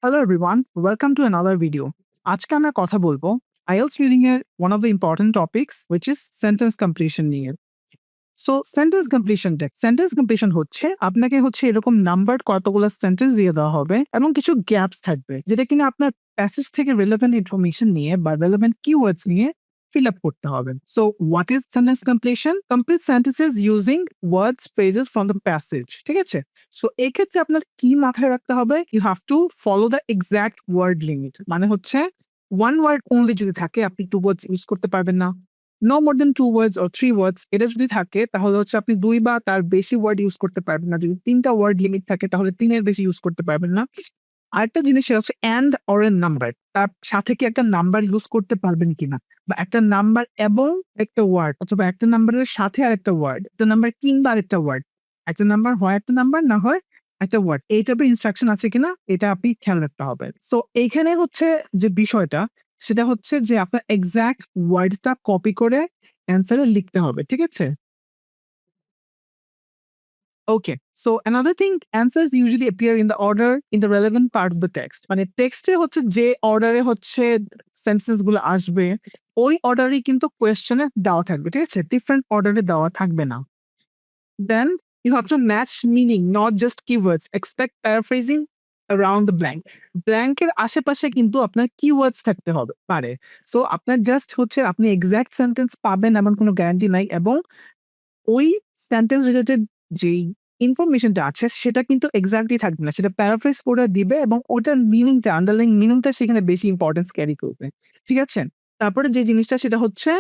Hello everyone, welcome to another video. আজকে আমরা কথা বলবো IELTS reading এর one of the important topics which is sentence completion নিয়ে। সো সেন্টেন্স কমপ্লিশন হচ্ছে আপনাকে এরকম নাম্বার কতগুলো সেন্টেন্স দিয়ে দেওয়া হবে এবং কিছু গ্যাপস থাকবে যেটা কিনা আপনার প্যাসেজ থেকে রিলেভেন্ট ইনফরমেশন নিয়ে বা রিলেভেন্ট কিওয়ার্ডস নিয়ে ফিল আপ করতে হবে। So what is sentence completion? Complete sentences using words phrases from the passage. ঠিক আছে, সো এই ক্ষেত্রে আপনার কি মাথায় রাখতে হবে? You have to follow the exact word limit. মানে হচ্ছে ওয়ান ওয়ার্ড অনলি যদি থাকে আপনি টু ওয়ার্ডস ইউজ করতে পারবেন না। No more then 2 words or 3 ওয়ার্ডস এটা যদি থাকে তাহলে আপনি 2 বা তার বেশি ওয়ার্ড ইউজ করতে পারবেন না। যদি ৩ টা ওয়ার্ড লিমিট থাকে তাহলে ৩ এর বেশি ইউজ করতে পারবেন না। আরেকটা জিনিস সেটা হচ্ছে অ্যান্ড অর এ নাম্বার। তার সাথে কি একটা নাম্বার ইউজ করতে পারবেন কিনা? বা একটা নাম্বার এবং একটা ওয়ার্ড অথবা একটা নাম্বারের সাথে আরেকটা ওয়ার্ড, একটা নাম্বার কিংবা আরেকটা ওয়ার্ড। একটা নাম্বার হয় একটা নাম্বার, না হয় একটা ওয়ার্ড। এই টাইপের ইনস্ট্রাকশন আছে কিনা এটা আপনি খেয়াল রাখতে হবে। সো এইখানে যে বিষয়টা সেটা হচ্ছে যে আপনার এক্সাক্ট ওয়ার্ডটা কপি করে অ্যান্সারে লিখতে হবে। ঠিক আছে? Okay. So another thing, answers usually appear in the order in the relevant part of the text. মানে টেক্সটে যে অর্ডারে সেন্টেন্স গুলো আসবে ওই অর্ডারেই কিন্তু কোয়েশ্চেনে দেওয়া থাকবে। ঠিক আছে? ডিফারেন্ট অর্ডারে দেওয়া থাকবে না। Then you have to match meaning, not just keywords. Expect paraphrasing around the blank. ব্ল্যাঙ্কের আশেপাশে কিন্তু আপনার কিওয়ার্ডস থাকতে হবে পারে। সো আপনার জাস্ট আপনি এক্সাক্ট সেন্টেন্স পাবেন এমন কোনো গ্যারান্টি নাই এবং ওই সেন্টেন্স রিলেটেড যেই ইনফরমেশনটা আছে সেটা কিন্তু এক্সাক্টলি থাকবে না। সেটা প্যারাফ্রেজ করে দিবে এবং ওটার মিনিংটা, আন্ডারলাইন মিনিংটা সেখানে বেশি ইম্পর্টেন্স ক্যারি করবে। ঠিক আছে? তারপরে যে জিনিসটা সেটা হচ্ছে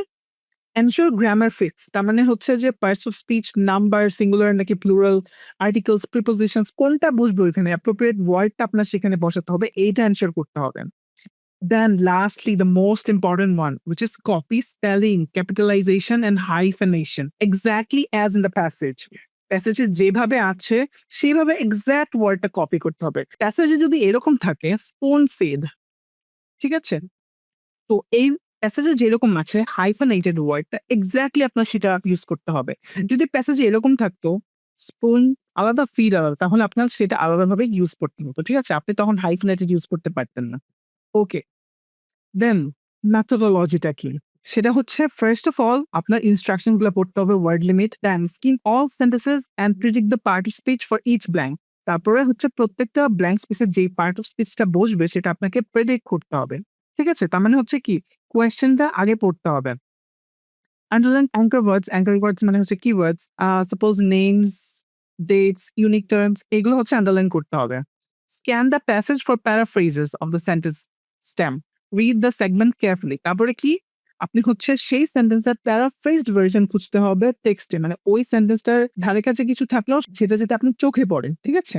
এনশিওর গ্রামার ফিটস। তার মানে যে parts of speech number, singular নাকি প্লুরাল, আর্টিকেলস, প্রিপোজিশনস কোনটা বসবে ওইখানে, অ্যাপ্রোপ্রিয়েট ওয়ার্ডটা আপনার সেখানে বসাতে হবে। এইটা এনশিওর করতে হবে। Then lastly, the most important one, which is copy spelling, capitalization and hyphenation, exactly as in the passage. প্যাসেজে যেভাবে আছে সেভাবে এক্সাক্ট ওয়ার্ডটা কপি করতে হবে। প্যাসেজে যদি এরকম থাকে স্পুন ফিড, ঠিক আছে? তো এই প্যাসেজে যেরকম আছে হাইফেনেটেড ওয়ার্ডটা এক্সাক্টলি আপনার সেটা ইউজ করতে হবে। যদি প্যাসেজে এরকম থাকতো স্পুন আলাদা, ফিড আলাদা, তাহলে আপনার সেটা আলাদাভাবে ইউজ করতে হতো। ঠিক আছে? আপনি তখন হাইফেনেটেড ইউজ করতে পারতেন না। ওকে, দেন মেথোডোলজিটা কি? সেটা ফার্স্ট অফ অল আপনার ইনস্ট্রাকশন গুলো পড়তে হবে, word limit, then skim all sentences and predict the part of speech for each blank. তারপরে প্রত্যেকটা ব্ল্যাঙ্ক স্পেসের যেই পার্ট অফ স্পিচটা বসবে সেটা আপনাকে প্রেডিক্ট করতে হবে। ঠিক আছে? তার মানে কি কোয়েশ্চেনটা আগে পড়তে হবে। আন্ডারলাইন অ্যাঙ্কার ওয়ার্ডস মানে keywords, suppose names, dates, unique terms, এগুলো আন্ডারলাইন করতে হবে। Scan the passage for paraphrases of the sentence stem, read the segment carefully. তারপরে কি আপনি সেই সেন্টেন্সের প্যারাফ্রেজড ভার্সন খুঁজতে হবে টেক্সটে, মানে ওই সেন্টেন্সটার ধারে কাছে কিছু থাকলেও সেটা যাতে আপনি চোখে পড়ে। ঠিক আছে?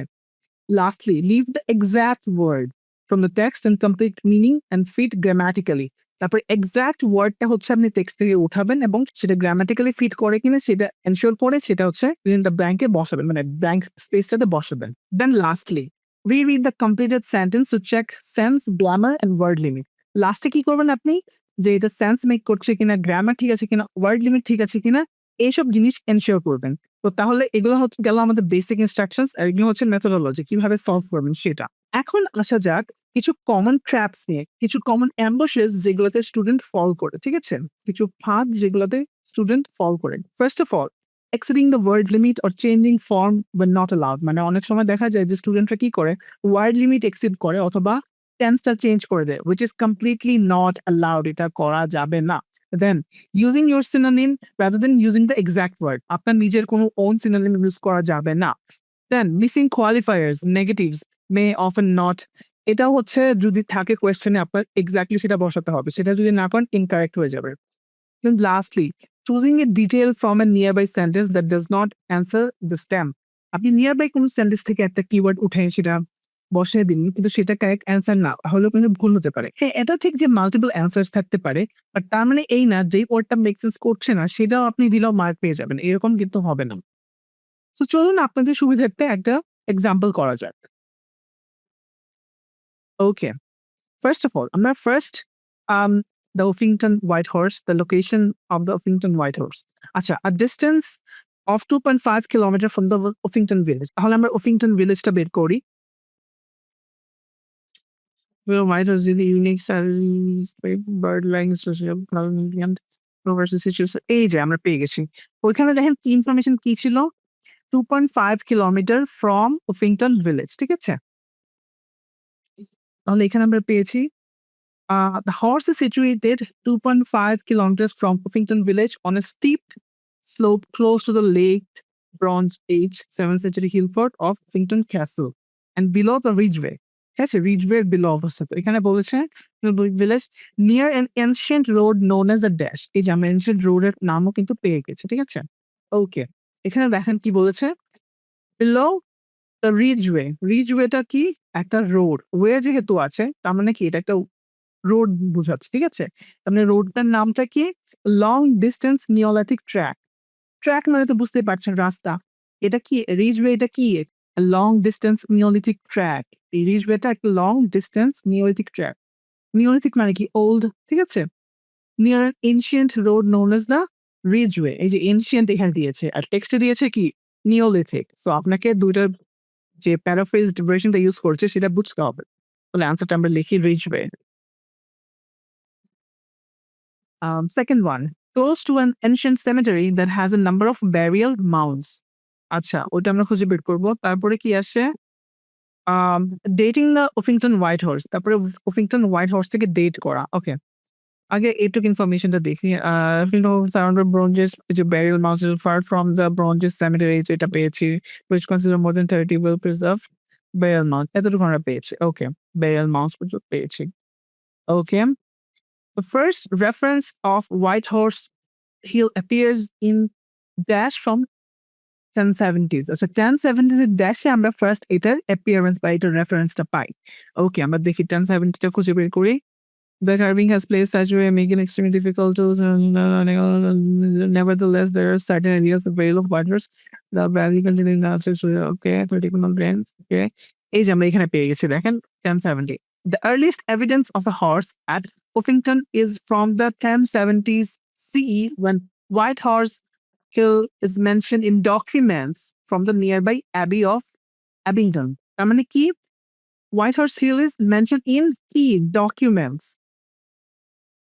Lastly, leave the exact word from the text and complete meaning and fit grammatically. তারপর এক্সাক্ট ওয়ার্ডটা আপনি টেক্সট থেকে উঠাবেন এবং সেটা গ্রামাটিক্যালি ফিট করে কিনা সেটা এনশিওর করে সেটা within the blank এ বসাবেন, মানে ব্ল্যাঙ্ক স্পেসটাতে বসাবেন। Then lastly, reread the completed sentence to check sense, grammar and word limit. লাস্টে কি করবেন আপনি? যে এটা সেন্স মেক করছে কিনা, গ্রামার ঠিক আছে কিনা, ওয়ার্ড লিমিট ঠিক আছে কিনা, এইসব জিনিস এনশিওর করবেন। তো তাহলে এগুলো গেল আমাদের বেসিক ইনস্ট্রাকশনস, আর এগুলো মেথোডোলজি কিভাবে সলভ করবেন সেটা। এখন আসা যাক কিছু কমন ট্র্যাপস নিয়ে, কিছু কমন অ্যাম্বুশেস যেগুলোতে স্টুডেন্ট ফল করে। ঠিক আছে? কিছু ফাঁদ যেগুলোতে স্টুডেন্ট ফল করে। First of all, exceeding the word limit or changing form when not allowed. মানে অনেক সময় দেখা যায় যে স্টুডেন্টরা কি করে, ওয়ার্ড লিমিট এক্সিড করে অথবা টেন্সটা চেঞ্জ করে দেয়, which is completely not allowed. এটা করা যাবে না। দেন using your synonym rather than using the exact word. আপনার নিজের কোনো own synonym ইউজ করা যাবে না। Then missing qualifiers, negatives may often not. এটা যদি থাকে কোয়েশ্চেনে আপনার এক্স্যাক্টলি সেটা বসাতে হবে। সেটা যদি না করেন ইনকারেক্ট হয়ে যাবে। Then lastly, choosing a detail from a nearby sentence that does not answer the stem. আপনি নিয়ারবাই কোন সেন্টেন্স থেকে একটা কিওয়ার্ড উঠে সেটা বসিয়ে দিন, কিন্তু সেটা কারেক্ট অ্যান্সার না হলেও কিন্তু ভুল হতে পারে। হ্যাঁ, এটা ঠিক যে মাল্টিপল অ্যান্সার্স থাকতে পারে, বাট তার মানে এই না যেই ওয়ার্ডটা মেক সেন্স করছে না সেটাও আপনি দিলেও মার্ক পেয়ে যাবেন। এরকম কিন্তু হবে না। তো চলুন আপনাদের সুবিধার্থে একটা এক্সাম্পল করা যাক। ওকে, ফার্স্ট অফ অল আমরা the Uffington White Horse, the location of the Uffington White Horse. আচ্ছা, a distance of 2.5 kilometre from the Uffington village. তাহলে আমরা Uffington ভিলেজটা বের করি। Well, white was really unique size, bird language, social, and versus situation. এই যে আমরা পেয়ে গেছি। ওইখানে দেখেন কি ইনফরমেশন কি ছিল? 2.5 কিলোমিটার ফ্রম উফিংটন ভিলেজ। ঠিক আছে? তাহলে এখানে আমরা পেয়েছি the horse is situated 2.5 kilometers from Uffington village on a steep slope close to the late Bronze Age 7th century hillfort of Uffington Castle and below the ridgeway. ঠিক আছে? ridgeway below অবস্থিত। এখানে বলেছে village near an ancient road known as the Dash। এই যে আমরা ancient road এর নামও কিন্তু পেয়ে গেছি। ঠিক আছে? ওকে। এখানে দেখেন কি বলেছে? below the ridgeway। ridgewayটা কি? একটা রোড। ওয়ে যেহেতু আছে তার মানে কি এটা একটা রোড বুঝাচ্ছে। ঠিক আছে? তার মানে রোডটার নামটা কি? Long distance neolithic track. Track মানে তো বুঝতেই পারছেন রাস্তা। এটা কি রিজওয়ে এটা কি? Long distance neolithic track. এই রিজওয়েটা একটা long distance neolithic track. Neolithic মানে কি? ওল্ড। ঠিক আছে? Near an ancient road known as the Ridgeway. এই যে এনশিয়েন্ট এখানে দিয়েছে। আর টেক্সটে দিয়েছে কি? নিওলিথিক। সো আপনাকে ২ টার যে প্যারাফ্রেজড ভার্শনটা ইউজ করছে সেটা বুঝতে হবে। তাহলে আনসারটা আমরা লিখি Ridgeway. Second one, close to an ancient cemetery that has a number of burial mounds. আচ্ছা, ওটা আমরা খুঁজে বের করব। তারপরে কি আসে? Um dating the Uffington White Horse. তারপরে উফিংটন হোয়াইট হর্স থেকে ডেট করা। ওকে। আগে এইটুকু ইনফরমেশনটা দেখি। উফিংটন সারাউন্ডেড ব্রোঞ্জেস যে ব্যারিয়াল মাউন্ডস ফার ফ্রম দ্য ব্রোঞ্জেস সেমেটারি যেটা পেয়েছি, which consider more than 30 well preserved burial mound। এতটুকু আমরা পেয়েছি। ওকে। ব্যারিয়াল মাউন্ডস পর্যন্ত পেয়েছি। ওকে। The first reference of White Horse Hill appears in Dash from 1070s। আচ্ছা 1070s এর ড্যাশে আমরা ফার্স্ট এটার অ্যাপিয়ারেন্স বা এটার রেফারেন্সটা পাই। ওকে আমরা দেখি 1070 টা খুঁজে বের করি। The carving has placed such a way making it extremely difficult to nevertheless there are certain areas the Vale of Waters the valley containing answers okay particular brands okay এই যে আমরা এখানে পেয়ে গেছি দেখেন 1070 the earliest evidence of a horse at Uffington is from the 1070s CE when White Horse Hill is mentioned in documents from the nearby Abbey of Abingdon। তার মানে কি White Horse Hill is mentioned in key documents।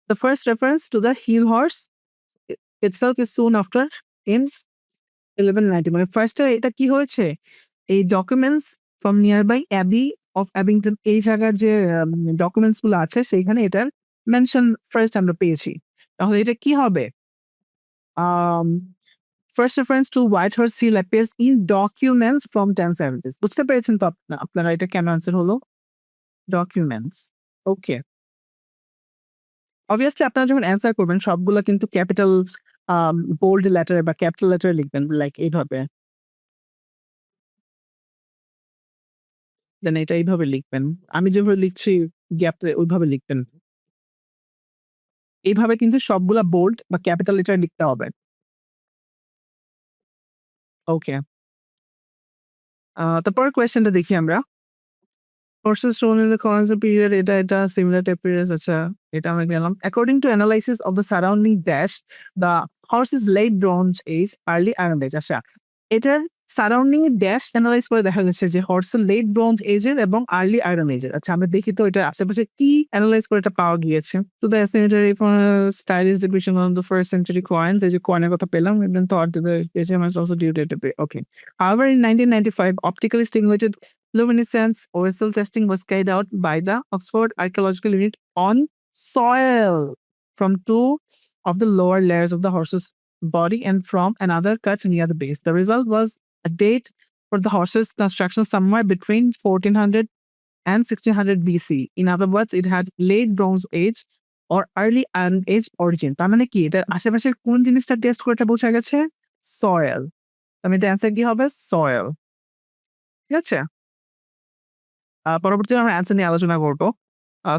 The first reference to the hill horse itself is soon after in 1190 মানে ফার্স্টে এটা কি হয়েছে এই documents from nearby abbey of Abingdon এই জায়গার যে ডকুমেন্টস গুলো আছে সেইখানে এটার মেনশন ফার্স্ট আমরা পেয়েছি তাহলে এটা কি হবে first reference to White Horse Hill appears in documents from 1070s বুঝতে পেরেছেন তো আপনারা এটা কেন আনসার হলো ডকুমেন্টস ওকে অবভিয়াসলি আপনারা যখন অ্যান্সার করবেন সবগুলা কিন্তু ক্যাপিটাল বোল্ড লেটারে বা ক্যাপিটাল লেটারে লিখবেন লাইক এইভাবে। দেন এটা এইভাবে লিখবেন। আমি যেভাবে লিখছি গ্যাপে ওইভাবে লিখবেন। এইভাবে কিন্তু সবগুলা বোল্ড বা ক্যাপিটাল লেটারে লিখতে হবে। ওকে। তারপরের কোয়েশ্চেনটা দেখি আমরা। Horses shown in the colonial period এটা similar to appearance আচ্ছা এটা আমরা গেলাম। According to analysis of the surrounding dash, the horse's late Bronze Age, early Iron Age আচ্ছা এটার সারাউন্ডিং ড্যাশ অ্যানালাইজ করে দেখা গেছে যে হর্সের লেট ব্রোঞ্জ এজের এবং আর্লি আয়রন এজের। আচ্ছা আমরা দেখি তো এটার আশেপাশে কি অ্যানালাইজ করে এটা পাওয়া গিয়েছে। To the cemetery for stylish depiction of the first century coins এই যে কয়েনের কথা পেলাম even thought that the museum has also due date okay. However in 1995 optically stimulated luminescence OSL testing was carried out by the Oxford Archaeological Unit on soil from two of the lower layers of the horse's body and from another cut near the base. The result was a date for the horse's construction somewhere between 1400 and 1600 BC. In other words, it had late Bronze Age or early Iron Age origin। তার মানে কি এটার আশেপাশের কোন জিনিসটা test করে এটা বোঝা গেছে সয়েল। তাহলে এটা অ্যান্সার কি হবে সয়েল। ঠিক আছে পরবর্তীতে আমরা অ্যান্সার নিয়ে আলোচনা করবো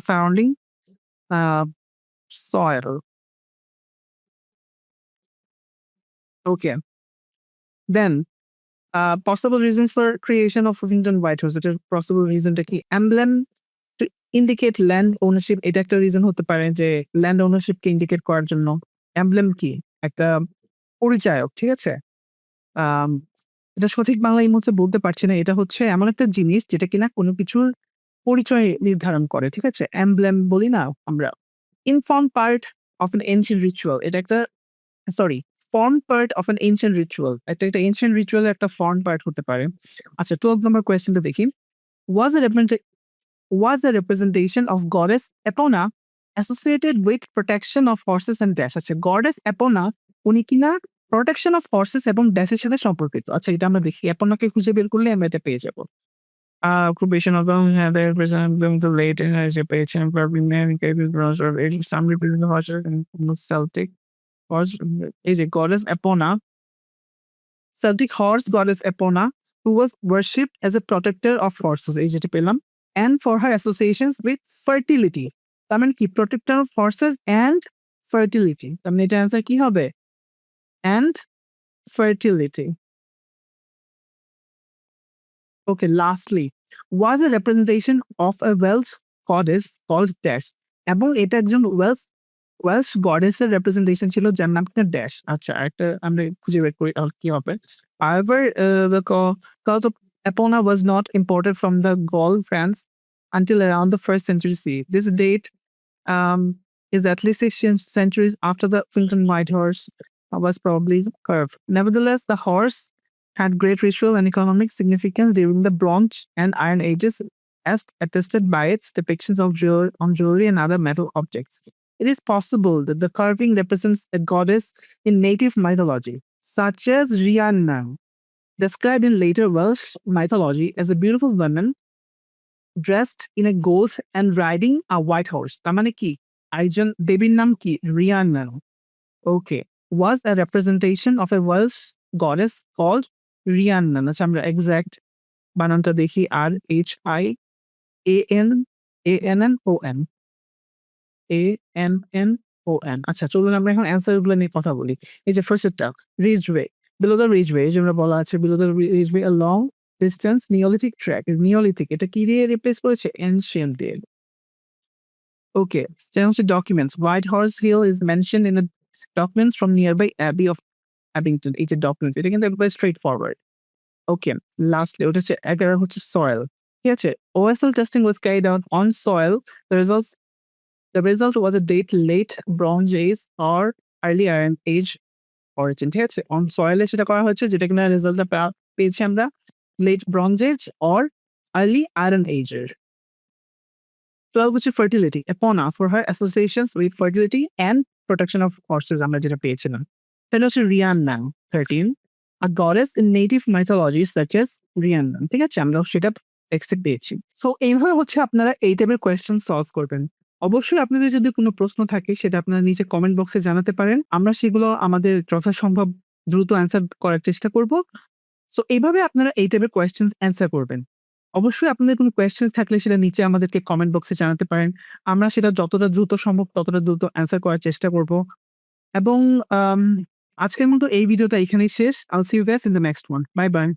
surrounding soil. Okay then possible reasons for creation of Huffington White Horse এটার possible reasonটা কি emblem to indicate land ownership এটা একটা রিজন হতে পারে যে ল্যান্ড ওনারশিপ কে ইন্ডিকেট করার জন্য emblem কি একটা পরিচায়ক ঠিক আছে এটা সঠিক বাংলা এই মুহূর্তে বলতে পারছি না এটা হচ্ছে এমন একটা জিনিস যেটা কিনা কোনো কিছুর পরিচয় নির্ধারণ করে, ঠিক আছে? এমব্লেম বলি না আমরা। Inform part of an ancient ritual, এটা একটা sorry form part of an ancient ritual, একটা এনশিয়েন্ট রিচুয়ালের একটা ফর্ম পার্ট হতে পারে। আচ্ছা 12 নম্বর কোয়েশ্চেনটা দেখি। ওয়াজ এ was a representation of goddess Epona associated with protection of horses and dash। আচ্ছা goddess Epona উনি কিনা protection of horses এবং ড্যাশের সাথে সম্পর্কিত। আচ্ছা এটা আমরা দেখি, এপোনাকে খুঁজে বের করলে আমরা এটা পেয়ে যাব। Occupation of them had they represent them the late and as a patient probably man gave his brother of age some represent the horses and the Celtic horse is a goddess Epona, Celtic horse goddess Epona, who was worshipped as a protector of horses, এই যেটা পেলাম, and for her associations with fertility। তার মানে কি protector of horses and fertility, তার মানে এটা answer কি হবে? And fertility। Okay, lastly, was a representation of a Welsh goddess called Dash, এবং এটা একজন ওয়েলশ গডেসের রিপ্রেজেন্টেশন ছিল যার নাম কিনা ড্যাশ। আচ্ছা একটা আমরা খুঁজে বের করি তাহলে কি হবে। However, the cult of Epona was not imported from the Gaul, France until around the 1st century CE. This date is at least 6 centuries after the Finton white horse was probably carved. Nevertheless, the horse had great ritual and economic significance during the Bronze and Iron Ages, as attested by its depictions of jewelry and other metal objects. It is possible that the carving represents a goddess in native mythology, such as Rhiannon, described in later Welsh mythology as a beautiful woman dressed in a gold and riding a white horse। তার মানে কি আরেকজন দেবীর নাম কি? Rhiannon। Okay, was a representation of a Welsh goddess called Rhiannon। আচ্ছা আমরা exact বানানটা দেখি, RHIANNON ANNON। আচ্ছা চলুন আমরা এখন অ্যান্সার গুলো নিয়ে কথা বলি। এই যে ফার্স্টেরটা রিজওয়ে, বিলো দ্য রিজওয়ে যেটা বলা আছে, below the Ridgeway a long distance neolithic track. Neolithic এটা কি দিয়ে রিপ্লেস করেছে? এনশিয়েন্ট দিয়ে। ওকে, then হচ্ছে documents. White Horse Hill is mentioned in the documents from nearby Abbey of Abington। এই যে documents এটা কিন্তু একবার স্ট্রেট ফরওয়ার্ড। ওকে, লাস্টলি ওটা হচ্ছে 11 হচ্ছে সয়েল, ঠিক আছে? OSL testing was carried out on soil. The result was a date late Bronze Age or early Iron Age origin, ঠিক আছে? On soil এ সেটা করা হয়েছে যেটা কিনা রেজাল্টটা পেয়েছি আমরা late Bronze Age or early Iron Age এর। 12 হচ্ছে fertility, Epona for her associations with fertility and protection of horses, আমরা যেটা পেয়েছিলাম। Then হচ্ছে Rhiannon 13, a goddess in native mythology such as Rhiannon, ঠিক আছে? আমরা সেটা টেক্সটে পেয়েছি। সো এইভাবে হচ্ছে আপনারা এই টাইপের কোয়েশ্চেন সলভ করবেন। অবশ্যই আপনাদের যদি কোনো প্রশ্ন থাকে সেটা আপনারা নিচে কমেন্ট বক্সে জানাতে পারেন। আমরা সেগুলো আমাদের যথাসম্ভব দ্রুত অ্যান্সার করার চেষ্টা করব। সো এইভাবে আপনারা এই টাইপের কোয়েশ্চেনস অ্যান্সার করবেন। অবশ্যই আপনাদের কোনো কোয়েশ্চেনস থাকলে সেটা নিচে আমাদেরকে কমেন্ট বক্সে জানাতে পারেন। আমরা সেটা যতটা দ্রুত সম্ভব ততটা দ্রুত অ্যান্সার করার চেষ্টা করব। এবং আজকের মতো এই ভিডিওটা এখানেই শেষ। I'll see you guys in the next one. Bye bye.